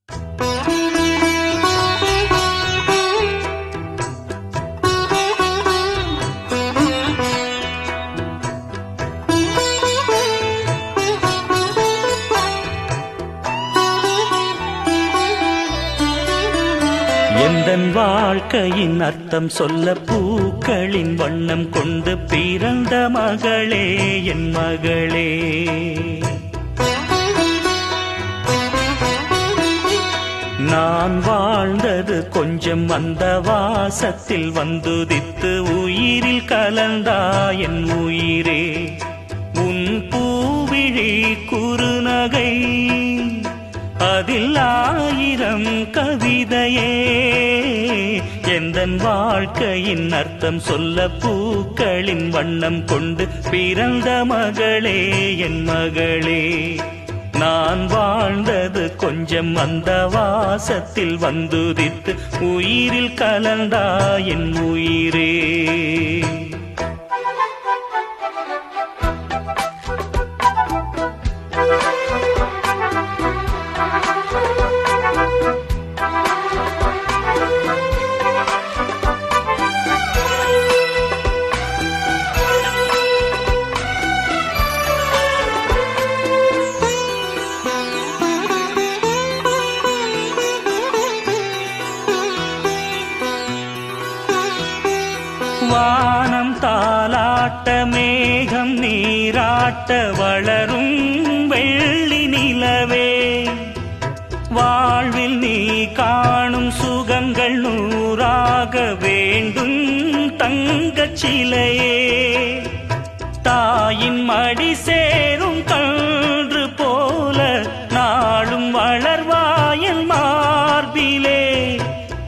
எந்தன் வாழ்க்கையின் அர்த்தம் சொல்ல பூக்களின் வண்ணம் கொண்டு பிறந்த மகளே என் மகளே. நான் வாழ்ந்தது கொஞ்சம் அந்த வாசத்தில் வந்துதித்து உயிரில் கலந்தா என் உயிரே. உன் பூவிழி குறுநகை அதில் 1000 கவிதையே. எந்தன் வாழ்க்கையின் அர்த்தம் சொல்ல பூக்களின் வண்ணம் கொண்டு பிறந்த மகளே என் மகளே. நான் வாழ்ந்தது கொஞ்சம் அந்த வாசத்தில் வந்துதித்து உயிரில் கலந்தா என் உயிரே. வானம் தாலாட்ட மேகம் நீராட்ட வளரும் வெள்ளி நிலவே. வாழ்வில் நீ காணும் சுகங்கள் 100ஆக வேண்டும் தங்கச் சிலையே. தாயின் மடி சேரும் கன்று போல நாளும் வளர்வாயல் மார்பிலே.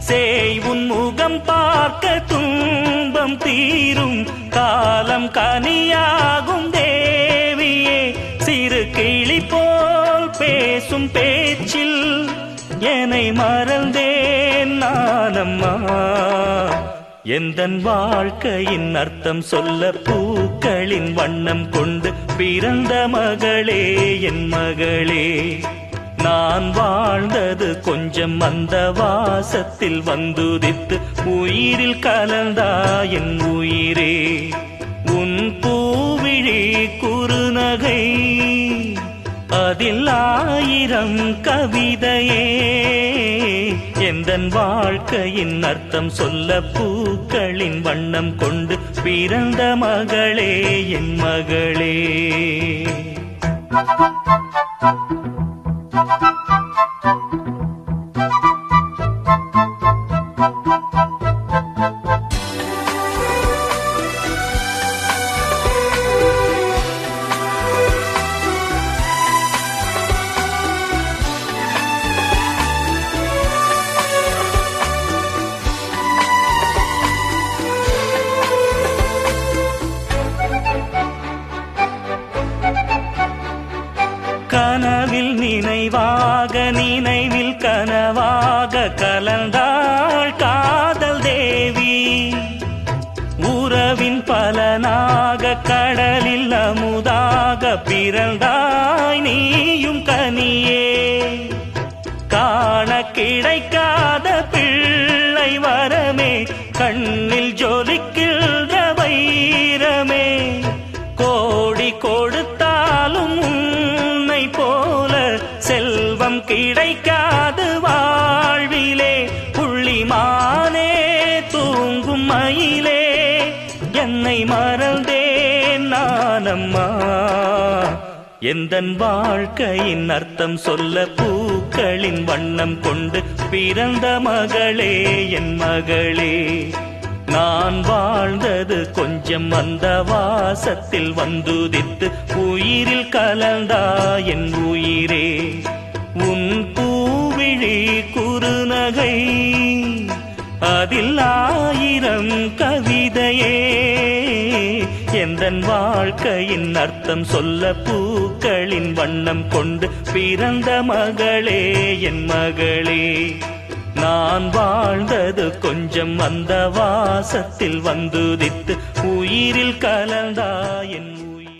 சேய் உன் முகம் பார்க்க துன்பம் தீரும் காலம் கனியாகும் தேவியே. சிறு கிளி போல் பேசும் பேச்சில் என்னை மறந்தேன் நானம்மா. எந்தன் வாழ்க்கையின் அர்த்தம் சொல்ல பூக்களின் வண்ணம் கொண்டு பிறந்த மகளே என் மகளே. நான் வாழ்ந்தது கொஞ்சம் அந்த வாசத்தில் வந்துதித்து உயிரில் கலந்தா என் உயிரே. உன் பூவிழி குறுநகை அதில் 1000 கவிதையே. எந்தன் வாழ்க்கையின் அர்த்தம் சொல்ல பூக்களின் வண்ணம் கொண்டு பிறந்த மகளே என் மகளே. கனவில் நினைவாக நினைவில் கனவாக கலந்தாள் காதல் தேவி. உறவின் பலனாக கடலில் அமுதாக பிறந்தாய் நீயும் கனியே. காண கிடைக்காத பிள்ளை வரமே கண்ணில் ஜொலிக்கின்ற வைரமே. கோடி கொடுத்தாலும் உன்னை போல செல்வம் கிடைக்காது வாழ்விலே. புள்ளிமானே தூங்கும் மயிலே என்னை மறந்தேன் நானம்மா. எந்தன் வாழ்க்கையின் அர்த்தம் சொல்ல பூக்களின் வண்ணம் கொண்டு பிறந்த மகளே என் மகளே. நான் வாழ்ந்தது கொஞ்சம் அந்த வாசத்தில் வந்துதித்து உயிரில் கலந்தா என் உயிரே. உன் பூவிழி குறுநகை அதில் 1000 கவிதையே. எந்தன் வாழ்க்கையின் அர்த்தம் சொல்ல பூக்களின் வண்ணம் கொண்டு பிறந்த மகளே என் மகளே. நான் வாழ்ந்தது கொஞ்சம் அந்த வாசத்தில் வந்துதித்து உயிரில் கலந்தா என்